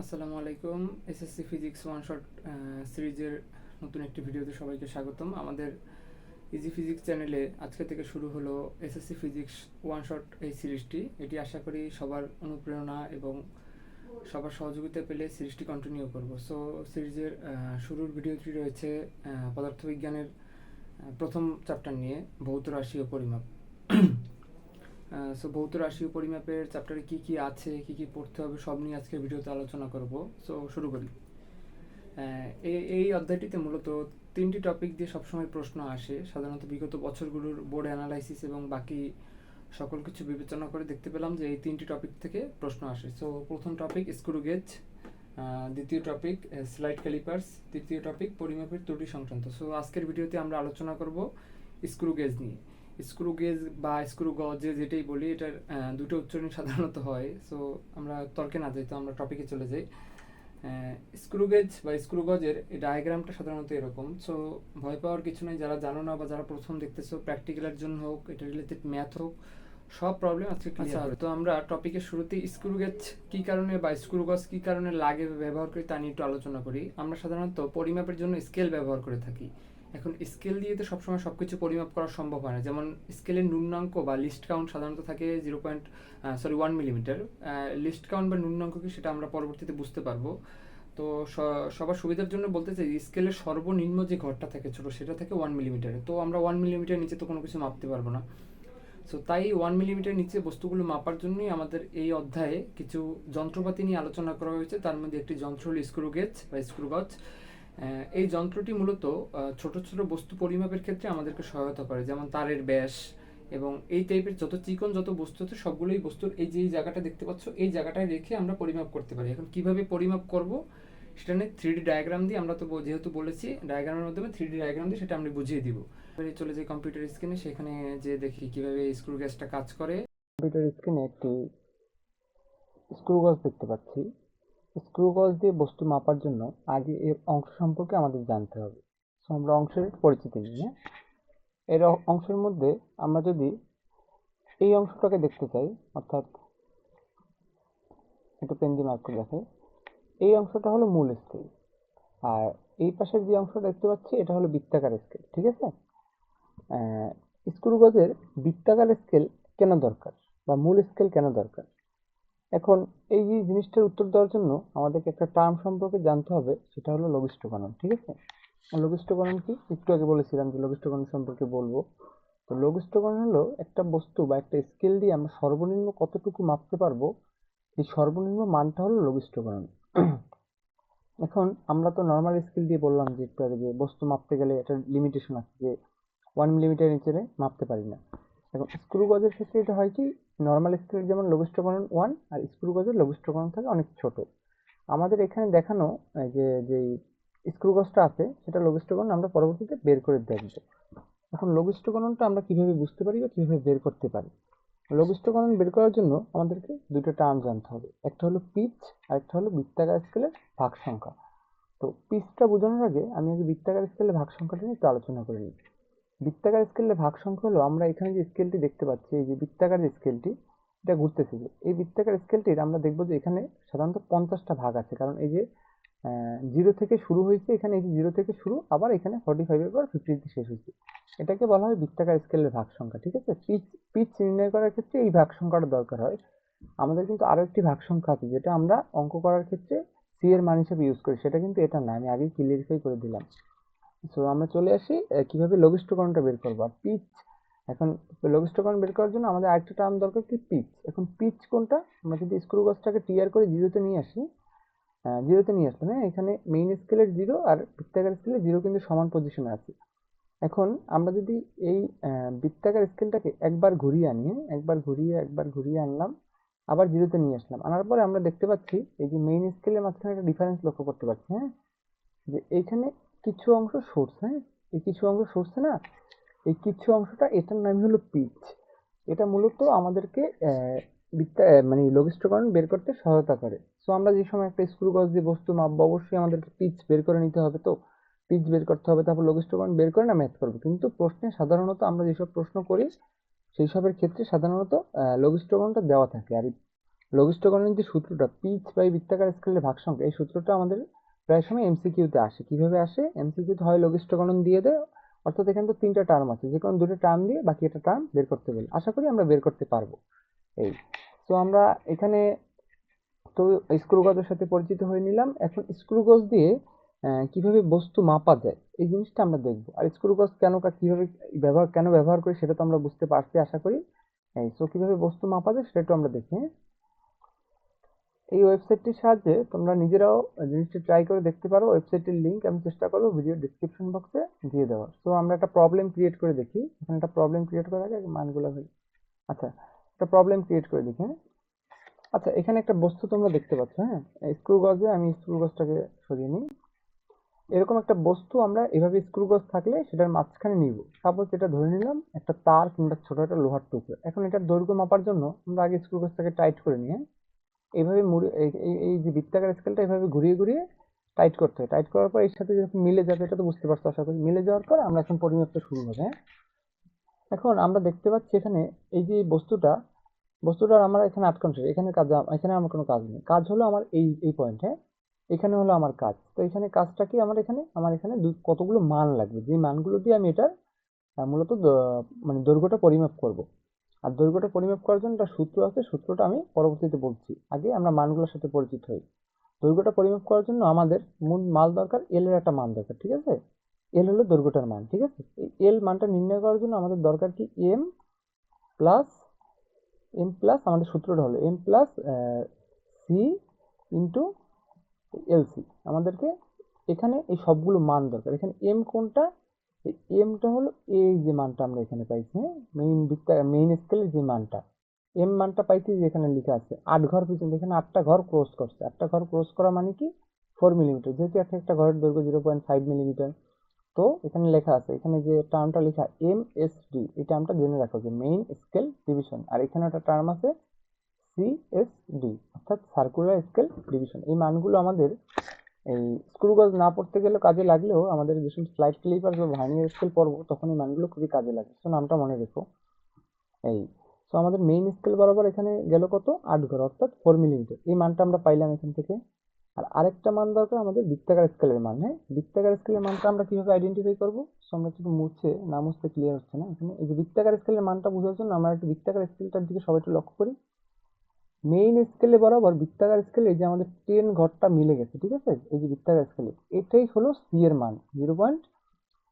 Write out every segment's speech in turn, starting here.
আসসালামু আলাইকুম। SSC physics one shot সিরিজের নতুন একটি ভিডিওতে সবাইকে স্বাগতম। আমাদের ইজি ফিজিক্স চ্যানেলে আজকে থেকে শুরু হলো এসএসসি ফিজিক্স ওয়ান শট এই সিরিজটি। এটি আশা করি সবার অনুপ্রেরণা এবং সবার সহযোগিতা পেলে সিরিজটি কন্টিনিউ করব। সো সিরিজের শুরুর ভিডিওটি রয়েছে পদার্থবিজ্ঞানের প্রথম চ্যাপ্টার নিয়ে, ভৌত রাশি ও পরিমাপ। সো ভৌত রাশি ও পরিমাপের চ্যাপ্টারে কী কী আছে, কী কী পড়তে হবে, সব নিয়ে আজকের ভিডিওতে আলোচনা করব। সো শুরু করি। এই অধ্যায়টিতে মূলত তিনটি টপিক দিয়ে সবসময় প্রশ্ন আসে। সাধারণত বিগত বছরগুলোর বোর্ড অ্যানালাইসিস এবং বাকি সকল কিছু বিবেচনা করে দেখতে পেলাম যে এই তিনটি টপিক থেকে প্রশ্ন আসে। সো প্রথম টপিক স্ক্রু গেজ, দ্বিতীয় টপিক স্লাইড ক্যালিপার্স, তৃতীয় টপিক পরিমাপের ত্রুটি সংক্রান্ত। সো আজকের ভিডিওতে আমরা আলোচনা করব স্ক্রু গেজ নিয়ে। স্ক্রু গেজ বা স্ক্রু গজ যেটাই বলি, এটার দুটো উচ্চারণ সাধারণত হয়। সো আমরা তর্কে না যাই, তো আমরা টপিকে চলে যাই। স্ক্রু গেজ বা স্ক্রু গজের এই ডায়াগ্রামটা সাধারণত এরকম। সো ভয় পাওয়ার কিছু নেই, যারা জানো না বা যারা প্রথম দেখতেছো, প্র্যাকটিক্যালের জন্য হোক, এটা রিলেটেড ম্যাথ হোক, সব প্রবলেম আজকে ক্লিয়ার হবে। তো আমরা টপিকের শুরুতেই স্ক্রু গেজ কী কারণে বা স্ক্রু গজ কী কারণে লাগে ব্যবহার করি তা নিয়ে একটু আলোচনা করি। আমরা সাধারণত পরিমাপের জন্য স্কেল ব্যবহার করে থাকি। এখন স্কেল দিয়ে তো সবসময় সব কিছু পরিমাপ করা সম্ভব হয় না। যেমন স্কেলের ন্যূনাঙ্ক বা লিস্ট কাউন্ট সাধারণত থাকে 1 মিলিমিটার। লিস্ট কাউন্ট বা ন্যূনাঙ্ক কি, সেটা আমরা পরবর্তীতে বুঝতে পারবো। তো সবার সুবিধার জন্য বলতে চাই, স্কেলের সর্বনিম্ন যে ঘরটা থাকে ছোট, সেটা থাকে 1 মিলিমিটারে। তো আমরা 1 মিলিমিটার নিচে তো কোনো কিছু মাপতে পারবো না। সো তাই 1 মিলিমিটার নিচে বস্তুগুলো মাপার জন্যই আমাদের এই অধ্যায়ে কিছু যন্ত্রপাতি নিয়ে আলোচনা করা হয়েছে। তার মধ্যে একটি যন্ত্র হল স্ক্রু গেজ বা স্ক্রু গজ। এই যন্ত্রটি মূলত ছোট ছোট বস্তু পরিমাপের ক্ষেত্রে আমাদেরকে সহায়তা করে, যেমন তারের ব্যাস এবং এই টাইপের যত চিকন যত বস্তু আছে সবগুলোই বস্তুর এই যে জায়গাটা দেখতে পাচ্ছ, এই জায়গাটায় রেখে আমরা পরিমাপ করতে পারি। এখন কিভাবে পরিমাপ করব সেটা নিয়ে 3D ডায়াগ্রাম দিয়ে, আমরা তো যেহেতু বলেছি ডায়াগ্রামের মাধ্যমে 3D ডায়াগ্রাম দিয়ে সেটা আমরা বুঝিয়ে দিব। চলে যাই কম্পিউটার স্ক্রিনে, সেখানে যে দেখি কিভাবে স্ক্রু গ্যাসটা কাজ করে। কম্পিউটার স্ক্রিনে একটি স্ক্রু গজ দেখতে পাচ্ছি। স্ক্রু গজ দিয়ে বস্তু মাপার জন্য আগে এর অংশ সম্পর্কে আমাদের জানতে হবে। সো আমরা অংশের পরিচিতি নিই। হ্যাঁ, এর অংশের মধ্যে আমরা যদি এই অংশটাকে দেখতে চাই, অর্থাৎ একটু পেন দিয়ে মার্ক করে দেখাই, এই অংশটা হলো মূল স্কেল, আর এই পাশের যে অংশটা দেখতে পাচ্ছি এটা হলো বৃত্তাকার স্কেল। ঠিক আছে? স্ক্রু গজের বৃত্তাকার স্কেল কেন দরকার বা মূল স্কেল কেন দরকার? এখন এই যে জিনিসটার উত্তর দেওয়ার জন্য আমাদেরকে একটা টার্ম সম্পর্কে জানতে হবে, সেটা হলো লঘিষ্ঠকরণ। ঠিক আছে? লঘিষ্ঠকরণ কি, একটু আগে বলেছিলাম যে লঘিষ্ঠকরণ সম্পর্কে বলবো। তো লঘিষ্ঠকরণ হলো একটা বস্তু বা একটা স্কেল দিয়ে আমরা সর্বনিম্ন কতটুকু মাপতে পারবো, এই সর্বনিম্ন মানটা হলো লঘিষ্ঠকরণ। এখন আমরা তো নর্মাল স্কেল দিয়ে বললাম যে একটু আগে, যে বস্তু মাপতে গেলে একটা লিমিটেশন আছে, যে 1 মিলিমিটার নিচে মাপতে পারি না। এখন স্ক্রু গজের ক্ষেত্রে এটা হয় কি, নর্মাল স্কেলের যেমন লঘিষ্ঠকরণ 1, আর স্ক্রু গজের লঘিষ্ঠকরণ থাকে অনেক ছোট। আমাদের এখানে দেখানো যে যেই স্ক্রু গজটা আছে সেটা লঘিষ্ঠকরণ আমরা পরবর্তীতে বের করে দেখবো। এখন লঘিষ্ঠকরণটা আমরা কিভাবে বুঝতে পারি বা কিভাবে বের করতে পারি? লঘিষ্ঠকরণ বের করার জন্য আমাদেরকে দুটো টার্ম জানতে হবে, একটা হলো পিচ আর একটা হলো বৃত্তাকার স্কেলের ভাগ সংখ্যা। তো পিচটা বোঝানোর আগে আমি আগে বৃত্তাকার স্কেলের ভাগ সংখ্যাটা নিয়ে একটু আলোচনা করে নিই। বৃত্তাকার স্কেলের ভাগ সংখ্যা হলো, আমরা এখানে যে স্কেলটি দেখতে পাচ্ছি, এই যে বৃত্তাকার স্কেলটি, এটা ঘুরতেছে, যে এই বৃত্তাকার স্কেলটির আমরা দেখবো যে এখানে সাধারণত 50টা ভাগ আছে, কারণ এই যে জিরো থেকে শুরু হয়েছে, এখানে এই যে জিরো থেকে শুরু, আবার এখানে 45-এর পর 50 শেষ হয়েছে। এটাকে বলা হয় বৃত্তাকার স্কেলের ভাগ সংখ্যা। ঠিক আছে? পিচ পিচ নির্ণয় করার ক্ষেত্রে এই ভাগ সংখ্যাটা দরকার হয়। আমাদের কিন্তু আরো একটি ভাগ সংখ্যা আছে, যেটা আমরা অঙ্ক করার ক্ষেত্রে সি এর মান হিসেবে ইউজ করি, সেটা কিন্তু এটা না, আমি আগেই ক্লিয়ারিফাই করে দিলাম। সো আমরা চলে আসি কিভাবে লঘিষ্ঠকরণটা বের করবো। আর পিচ, এখন লঘিষ্ঠকরণ বের করার জন্য আমাদের আরেকটা টার্ম দরকার, কি পিচ। এখন পিচ কোনটা, আমরা যদি স্ক্রু গজটাকে টিয়ার করে জিরোতে নিয়ে আসি, জিরোতে নিয়ে আসলাম, হ্যাঁ, এখানে মেইন স্কেলের জিরো আর বৃত্তাকার স্কেলের জিরো কিন্তু সমান পজিশনে আছে। এখন আমরা যদি এই বৃত্তাকার স্কেলটাকে একবার ঘুরিয়ে আনি, একবার ঘুরিয়ে আনলাম, আবার জিরোতে নিয়ে আসলাম, আনার পরে আমরা দেখতে পাচ্ছি এই যে মেইন স্কেলের মাঝখানে একটা ডিফারেন্স লক্ষ্য করতে পারছি। হ্যাঁ, যে এইখানে কিছু অংশ সরছে। হ্যাঁ, এই কিছু অংশ সরছে না, এই কিছু অংশটা, এটার নাম হলো পিচ। এটা মূলত আমাদেরকে মানে লঘিষ্ঠকরণ বের করতে সহায়তা করে। সো আমরা যে সময় একটা স্ক্রু গজ দিয়ে বস্তু মাপবো, অবশ্যই আমাদেরকে পিচ বের করে নিতে হবে। তো পিচ বের করতে হবে, তারপর লঘিষ্ঠকরণ বের করে না ম্যাথ করবো। কিন্তু প্রশ্নে সাধারণত আমরা যেসব প্রশ্ন করি সেই সবের ক্ষেত্রে সাধারণত লঘিষ্ঠকরণটা দেওয়া থাকে। আর লঘিষ্ঠ গণনের যে সূত্রটা পিচ বাই বৃত্তাকার স্কেলের ভাগ সংখ্যা, এই সূত্রটা আমাদের প্রায় সময় এমসিকিউতে আসে। কিভাবে আসে? এমসিকিউতে হয় লঘিষ্ঠ গণন দিয়ে দেয়, অর্থাৎ এখানে তো 3টা টার্ম আছে, যে কোনো 2টো টার্ম দিয়ে বাকি একটা টার্ম বের করতে বলে। আশা করি আমরা বের করতে পারবো। এই তো আমরা এখানে তো স্ক্রু গজের সাথে পরিচিত হয়ে নিলাম। এখন স্ক্রু গজ দিয়ে কিভাবে বস্তু মাপা যায় এই জিনিসটা আমরা দেখবো। আর স্ক্রু গজ কিভাবে ব্যবহার করি সেটা তো আমরা বুঝতে পারছি আশা করি। সো কিভাবে বস্তু মাপা যায় সেটা একটু আমরা দেখি। এই ওয়েবসাইটটির সাহায্যে তোমরা নিজেরাও জিনিসটি ট্রাই করে দেখতে পারো। ওয়েবসাইটের লিঙ্ক আমি চেষ্টা করবো ভিডিও ডিসক্রিপশন বক্সে দিয়ে দেওয়ার। তো আমরা একটা প্রবলেম ক্রিয়েট করে দেখি। এখানে একটা প্রবলেম ক্রিয়েট করার আগে মানগুলো আচ্ছা, একটা প্রবলেম ক্রিয়েট করে দেখি। আচ্ছা, এখানে একটা বস্তু তোমরা দেখতে পাচ্ছ। হ্যাঁ, স্ক্রু গজে আমি স্ক্রু গজটাকে সরিয়ে নিই। এরকম একটা বস্তু আমরা এভাবে স্ক্রু গজ থাকলে সেটার মাঝখানে নিব। সাপোজ এটা ধরে নিলাম একটা তার কিংবা ছোট একটা লোহার টুকরো। এখন এটার দৈর্ঘ্য মাপার জন্য আমরা আগে স্ক্রু গজটাকে টাইট করে নিই। এইভাবে মুড়ে এই যে বৃত্তাকার স্কেলটা এভাবে ঘুরিয়ে ঘুরিয়ে টাইট করতে হয়। টাইট করার পর এর সাথে যখন মিলে যাবে, এটা তো বুঝতে পারছো আশা করি। মিলে যাওয়ার পর আমরা এখন পরিমাপটা শুরু হবে। হ্যাঁ, এখন আমরা দেখতে পাচ্ছি এখানে এই যে বস্তুটার আমরা এখানে আটকানো শেষ। এখানে আমার কোনো কাজ নেই। কাজ হলো আমার এই পয়েন্ট। হ্যাঁ, এখানে হলো আমার কাজ। তো এখানে কাজটা কি? আমার এখানে কতগুলো মান লাগবে, যে মানগুলো দিয়ে আমি এটার মূলত মানে দৈর্ঘ্যটা পরিমাপ করব। আর দৈর্ঘ্যটা পরিমাপ করার জন্য একটা সূত্র আছে, সূত্রটা আমি পরবর্তীতে বলছি। আগে আমরা মানগুলোর সাথে পরিচিত হই। দৈর্ঘ্যটা পরিমাপ করার জন্য আমাদের মূল মাল দরকার, এল এর একটা মান দরকার। ঠিক আছে, এল হলো দৈর্ঘ্যটার মান। ঠিক আছে, এই এল মানটা নির্ণয় করার জন্য আমাদের দরকার কি? প্লাস এম প্লাস আমাদের সূত্রটা হলো M plus C into LC. আমাদেরকে এখানে এই সবগুলো মান দরকার। এখানে এম কোনটা? এই এমটা হলো এই যে মানটা আমরা এখানে পাইছি। মেইন স্কেলের যে মানটা, এম মানটা পাইছি, যেখানে লেখা আছে 8 ঘর পিছনে। এখানে 8টা ঘর ক্রস করছে। 8টা ঘর ক্রস করা মানে কি? 4 মিলিমিটার। যেহেতু একটা ঘরের দৈর্ঘ্য 0.5 মিলিমিটার, তো এখানে লেখা আছে, এখানে যে টার্মটা লেখা এমএসডি, এই টার্মটা জেনে রাখো যে মেইন স্কেল ডিভিশন। আর এখানে একটা টার্ম আছে সিএসডি, অর্থাৎ সার্কুলার স্কেল ডিভিশন। এই মানগুলো আমাদের এই স্ক্রু গজ না পড়তে গেলে কাজে লাগলেও আমাদের যখন স্লাইড ক্লিপার বা ভার্নিয়ার স্কেল পড়বো তখন এই মানগুলো খুবই কাজে লাগে। তো নামটা মনে রেখো। এই তো আমাদের মেইন স্কেল বরাবর এখানে গেল কত? 8 ঘর, অর্থাৎ 4 মিলিমিটার। এই মানটা আমরা পাইলাম এখান থেকে। আর আরেকটা মান দরকার আমাদের বৃত্তাকার স্কেলের মান। হ্যাঁ, বৃত্তাকার স্কেলের মানটা আমরা কিভাবে আইডেন্টিফাই করবো? সো আমরা একটু মুছতে ক্লিয়ার হচ্ছে না এখানে। এই যে বৃত্তাকার স্কেলের মানটা বোঝার জন্য আমরা একটু বৃত্তাকার স্কেলটার দিকে সবাই একটু লক্ষ্য করি। মেইন স্কেলে বরাবর বৃত্তাকার স্কেলে যে আমাদের 10 ঘরটা মিলে গেছে। ঠিক আছে, এই যে বৃত্তাকার স্কেলে এটাই হলো সি এর মান। 0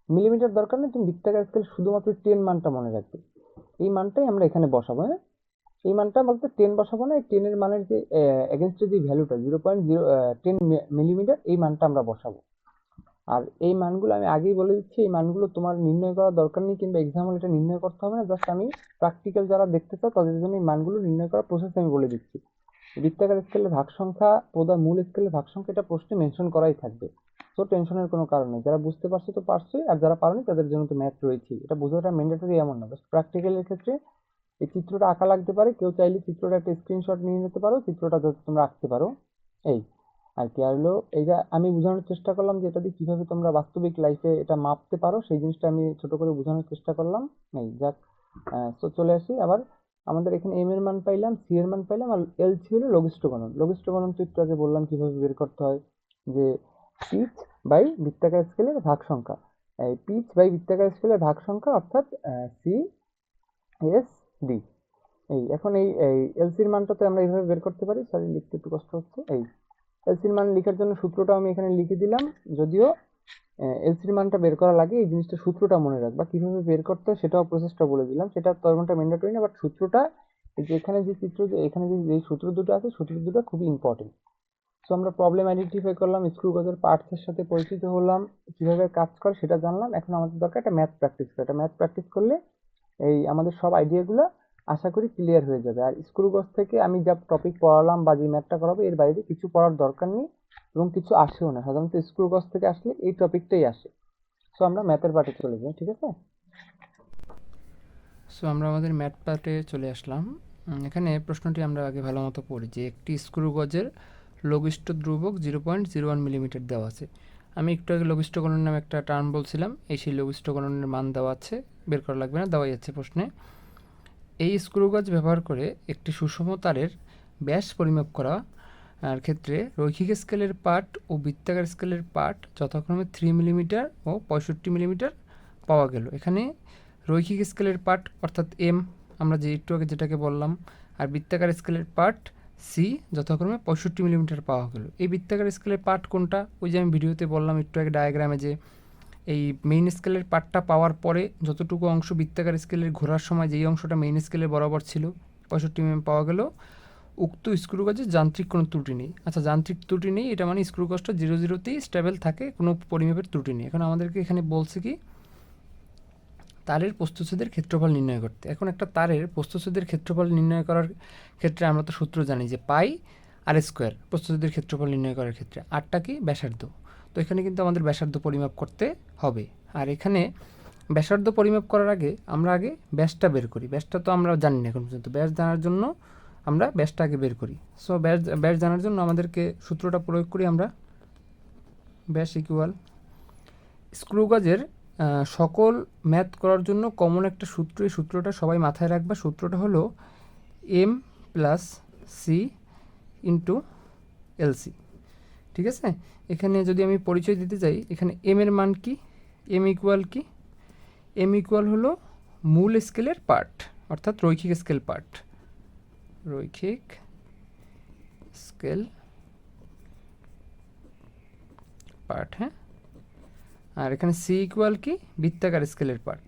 মিলিমিটার দরকার নেই, তুমি বৃত্তাকার স্কেল শুধুমাত্র 10 মানটা মনে রাখবে। এই মানটাই আমরা এখানে বসাবো। হ্যাঁ, এই মানটা বলতে 10 বসাবো না, এই 10 এর মানের যে এগেনস্টের যে ভ্যালুটা 0.10 মিলিমিটার, এই মানটা আমরা বসাবো। আর এই মানগুলো আমি আগেই বলে দিচ্ছি, এই মানগুলো তোমার নির্ণয় করার দরকার নেই, কিংবা এক্সাম হলে এটা নির্ণয় করতে হবে না। জাস্ট আমি প্র্যাকটিক্যাল যারা দেখতে চাও তাদের জন্য এই মানগুলো নির্ণয় করার প্রসেস আমি বলে দিচ্ছি। বৃত্তাকার স্কেলের ভাগ সংখ্যা মূল স্কেলের ভাগ সংখ্যা এটা প্রশ্নে মেনশন করাই থাকবে। তো টেনশনের কোনো কারণ নেই। যারা বুঝতে পারছে তো পারছোই, আর যারা পারোনি তাদের জন্য তো ম্যাথ রয়েছেই। এটা বোঝাটা ম্যান্ডেটরি এমন না। জাস্ট প্র্যাকটিক্যালের ক্ষেত্রে এই চিত্রটা আঁকা লাগতে পারে, কেউ চাইলে চিত্রটা একটা স্ক্রিনশট নিয়ে নিতে পারো, চিত্রটা যাতে তোমরা আঁকতে পারো। এই আর কি। আর হলো এই যে আমি বোঝানোর চেষ্টা করলাম যে এটা দিয়ে কিভাবে তোমরা বাস্তবিক লাইফে এটা মাপতে পারো, সেই জিনিসটা আমি ছোট করে বোঝানোর চেষ্টা করলাম। এই যাক, তো চলে আসি আবার। আমাদের এখানে এম এর মান পাইলাম, সি এর মান পাইলাম, আর এল সি হলো লঘিষ্ঠ গণন। লঘিষ্ঠ গণন তো একটু আগে বললাম কিভাবে বের করতে হয়, যে পিচ বাই বৃত্তাকার স্কেলের ভাগ সংখ্যা। এই পিচ বাই বৃত্তাকার স্কেলের ভাগ সংখ্যা, অর্থাৎ সি এস ডি। এখন এই এলসির মানটা তো আমরা এইভাবে বের করতে পারি। সরি, লিখতে একটু কষ্ট হচ্ছে। এই এলসির মান লেখার জন্য সূত্রটা আমি এখানে লিখে দিলাম। যদিও এলসির মানটা বের করার আগে এই জিনিসটা সূত্রটা মনে রাখবা, কিভাবে বের করতে হয় সেটাও প্রসেসটা বলে দিলাম। সেটা তেমনটা ম্যান্ডেটরি না, বাট সূত্রটা এই যে এখানে যে এখানে যে সূত্র দুটো আছে, সূত্র দুটো খুবই ইম্পর্টেন্ট। সো আমরা প্রবলেম আইডেন্টিফাই করলাম, স্ক্রু গজের পার্টসের সাথে পরিচিত হলাম, কিভাবে কাজ করে সেটা জানলাম। এখন আমাদের দরকার একটা ম্যাথ প্র্যাকটিস করা। একটা ম্যাথ প্র্যাকটিস করলে এই আমাদের সব আইডিয়াগুলো আশা করি ক্লিয়ার হয়ে যাবে। আর স্ক্রু গজ থেকে আমি যা টপিক পড়ালাম বা যে ম্যাথটা করাবো, এর বাইরে কিছু পড়ার দরকার নেই এবং কিছু আসেও না। সাধারণত স্ক্রু গজ থেকে আসলে এই টপিকটাই আসে। সো আমরা ম্যাথের পার্টে চলে যাই। ঠিক আছে, সো আমরা আমাদের ম্যাথ পার্টে চলে আসলাম। এখানে প্রশ্নটি আমরা আগে ভালো মতো পড়ি যে একটি স্ক্রু গজের লঘিষ্ঠ ধ্রুবক 0.01 মিলিমিটার দেওয়া আছে। আমি একটু আগে লঘিষ্ঠ গণন নামে একটা টার্ম বলছিলাম, এই সেই লঘিষ্ঠ গণনের মান দেওয়া আছে, বের করা লাগবে না, দেওয়াই আছে প্রশ্নে। এই স্ক্রু গজ ব্যবহার করে একটি সুষম তারের ব্যাস পরিমাপ করা আর ক্ষেত্রে রৈখিক স্কেলের পার্ট ও বৃত্তাকার স্কেলের পার্ট যথাক্রমে 3 মিলিমিটার ও 65 মিলিমিটার পাওয়া গেল। এখানে রৈখিক স্কেলের পার্ট অর্থাৎ এম আমরা যে একটু আগে যেটাকে বললাম, আর বৃত্তাকার স্কেলের পার্ট সি যথাক্রমে 65 মিলিমিটার পাওয়া গেল। এই বৃত্তাকার স্কেলের পার্ট কোনটা? ওই যে আমি ভিডিওতে বললাম একটু আগে ডায়াগ্রামে, যে এই মেইন স্কেলের পার্টটা পাওয়ার পরে যতটুকু অংশ বৃত্তাকার স্কেলের ঘোরার সময় যেই অংশটা মেইন স্কেলের বরাবর ছিল 65 mm পাওয়া গেল। উক্ত স্ক্রু গজে যান্ত্রিক কোনো ত্রুটি নেই। আচ্ছা, যান্ত্রিক ত্রুটি নেই এটা মানে স্ক্রু গজটা 0-0তেই স্টেবল থাকে, কোনো পরিমাপের ত্রুটি নেই। এখন আমাদেরকে এখানে বলছে কি তারের প্রস্থচ্ছেদের ক্ষেত্রফল নির্ণয় করতে। এখন একটা তারের প্রস্থচ্ছেদের ক্ষেত্রফল নির্ণয় করার ক্ষেত্রে আমরা তো সূত্র জানি যে পাই আর স্কোয়ার, প্রস্থচ্ছেদের ক্ষেত্রফল নির্ণয় করার ক্ষেত্রে। আরটা কি? ব্যাসার্ধ। তো এখানে কিন্তু আমাদের ব্যাসার্ধ পরিমাপ করতে হবে। আর এখানে ব্যাসার্ধ পরিমাপ করার আগে আমরা আগে ব্যাসটা বের করি। ব্যাসটা তো আমরা জানি না এখন পর্যন্ত, ব্যাস জানার জন্য আমরা ব্যাসটা আগে বের করি। সো ব্যাস জানার জন্য আমাদেরকে সূত্রটা প্রয়োগ করি আমরা। ব্যাস ইকুয়াল স্ক্রু গজের সকল ম্যাথ করার জন্য কমন একটা সূত্র, এই সূত্রটা সবাই মাথায় রাখবা। সূত্রটা হলো M plus C into LC. ঠিক আছে, এখানে যদি আমি পরিচয় দিতে চাই, এখানে এম এর মান কি? এম ইকুয়াল কি? এম ইকুয়াল হলো মূল স্কেলের পার্ট, অর্থাৎ রৈখিক স্কেল পার্ট, রৈখিক স্কেল পার্ট। হ্যাঁ, আর এখানে সি ইকুয়াল কি? বৃত্তাকার স্কেলের পার্ট।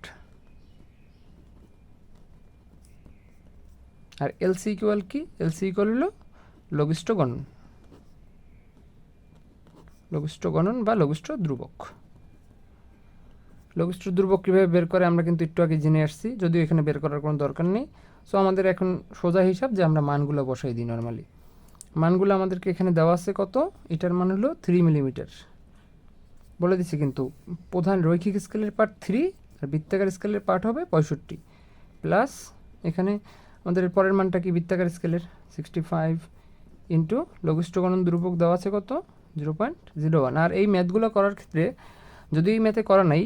আর এলসি ইকুয়াল কি? এলসি ইকুয়াল হলো লঘিষ্ঠ গণন, লঘিষ্ঠ গণন বা লঘিষ্ঠ ধ্রুবক। লঘিষ্ঠ ধ্রুবক কীভাবে বের করে আমরা কিন্তু একটু আগে জেনে আসছি, যদিও এখানে বের করার কোনো দরকার নেই। সো আমাদের এখন সোজা হিসাব যে আমরা মানগুলো বসাই দিই নর্মালি। মানগুলো আমাদেরকে এখানে দেওয়া আছে কত? এটার মান হলো 3 মিলিমিটার বলে দিচ্ছি, কিন্তু প্রধান রৈখিক স্কেলের পার্ট 3 আর বৃত্তাকার স্কেলের পার্ট হবে 65, প্লাস এখানে আমাদের পরের মানটা কি? বৃত্তাকার স্কেলের 65 ইন্টু লঘিষ্ঠ গণন ধ্রুবক দেওয়া আছে কত? 0.01। আর এই ম্যাথগুলো করার ক্ষেত্রে, যদি এই ম্যাথে করা নাই,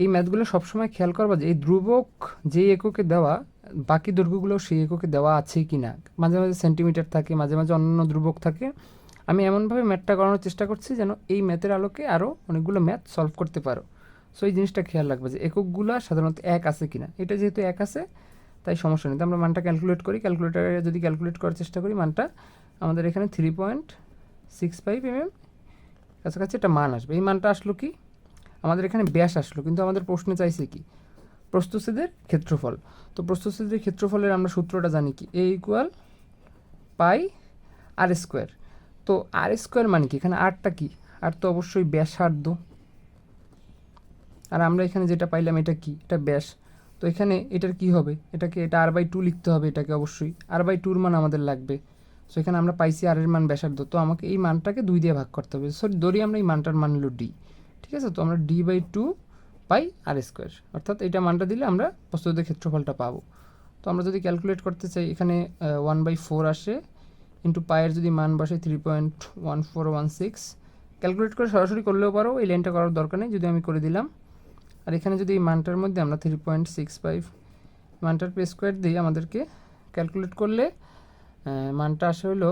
এই ম্যাথগুলো সবসময় খেয়াল করবা যে এই ধ্রুবক যেই এককে দেওয়া, বাকি দৈর্ঘ্যগুলো সেই এককে দেওয়া আছে কি না। মাঝে মাঝে সেন্টিমিটার থাকে, মাঝে মাঝে অন্য ধ্রুবক থাকে। আমি এমনভাবে ম্যাথটা করানোর চেষ্টা করছি যেন এই ম্যাথের আলোকে আরও অনেকগুলো ম্যাথ সলভ করতে পারো। সো এই জিনিসটা খেয়াল রাখবে যে এককগুলো সাধারণত এক আছে কি না। এটা যেহেতু এক আছে তাই সমস্যা নেই। তো আমরা মানটা ক্যালকুলেট করি। ক্যালকুলেটারে যদি ক্যালকুলেট করার চেষ্টা করি, মানটা আমাদের এখানে 3.65 mm কাছাকাছি একটা মান আসবে। এই মানটা আসলো কি? আমাদের এখানে ব্যাস আসলো, কিন্তু আমাদের প্রশ্নে চাইছে কি? প্রস্থচ্ছেদের ক্ষেত্রফল। তো প্রস্থচ্ছেদের ক্ষেত্রফলের আমরা সূত্রটা জানি কি? এ ইকুয়াল পাই আর স্কোয়ার। তো আর স্কোয়ার মানে কি? এখানে আরটা কি? আর তো অবশ্যই ব্যাসার্ধ। আর আমরা এখানে যেটা পাইলাম এটা কি? এটা ব্যাস। তো এখানে এটার কি হবে? এটাকে এটা r/2 লিখতে হবে, এটাকে অবশ্যই r/2 মান আমাদের লাগবে। সো এখানে আমরা পাইছি আর এর মান ব্যাসার্ধ, তো আমাকে এই মানটাকে 2 দিয়ে ভাগ করতে হবে। সরি, ধরি আমরা এই মানটার মান হলো ডি। ঠিক আছে, তো আমরা d/2 পাই আর স্কোয়ার, অর্থাৎ এটা মানটা দিলে আমরা প্রস্থচ্ছেদের ক্ষেত্রফলটা পাবো। তো আমরা যদি ক্যালকুলেট করতে চাই, এখানে 1/4 আসে, ইন্টু পায়ের যদি মান বসে 3.1416। ক্যালকুলেট করে সরাসরি করলেও পারো, এই লাইনটা করার দরকার নেই, যদি আমি করে দিলাম। আর এখানে যদি এই মানটার মধ্যে আমরা 3.65 মানটার স্কোয়ার দিই, আমাদেরকে ক্যালকুলেট করলে মানটা আসে হলো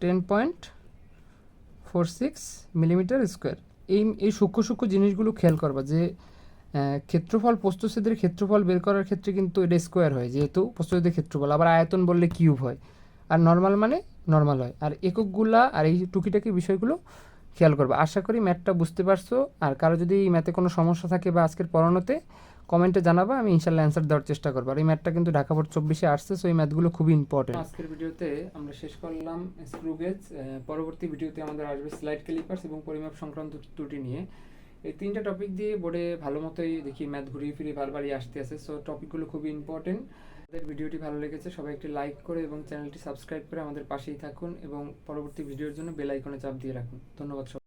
10.46 মিলিমিটার স্কোয়ার। এই সূক্ষ্ম সূক্ষ্ম জিনিসগুলো খেয়াল করবা যে ক্ষেত্রফল, প্রস্থচ্ছেদের ক্ষেত্রফল বের করার ক্ষেত্রে কিন্তু এটা স্কোয়ার হয়, যেহেতু প্রস্থচ্ছেদের ক্ষেত্রফল। আবার আয়তন বললে কিউব হয়, আর নর্মাল মানে নর্মাল হয়। আর এককগুলা আর এই টুকিটাকি বিষয়গুলো খেয়াল করবা। আশা করি ম্যাথটা বুঝতে পারছো। আর কারো যদি এই ম্যাথে কোনো সমস্যা থাকে বা আজকের পড়ানোতে, কমেন্টে জানাবা, আমি ইনশাল্লাহ অ্যান্সার দেওয়ার চেষ্টা করবো। আর এই ম্যাথটা কিন্তু ঢাকা বোর্ড 24-এ আসছে, সো এই ম্যাথগুলো খুবই ইম্পর্টেন্ট। আজকের ভিডিওতে আমরা শেষ করলাম স্ক্রু গেজ। পরবর্তী ভিডিওতে আমাদের আসবে স্লাইড ক্যালিপার্স এবং পরিমাপ সংক্রান্ত ত্রুটি নিয়ে। এই তিনটা টপিক দিয়ে বোর্ডে ভালো মতোই দেখি ম্যাথ ঘুরিয়ে ফিরিয়ে বারবারই আসতে আছে। সো টপিকগুলো খুবই ইম্পর্টেন্ট। আমাদের ভিডিওটি ভালো লেগেছে, সবাই একটি লাইক করে এবং চ্যানেলটি সাবস্ক্রাইব করে আমাদের পাশেই থাকুন এবং পরবর্তী ভিডিওর জন্য বেল আইকনে চাপ দিয়ে রাখুন। ধন্যবাদ সবাই।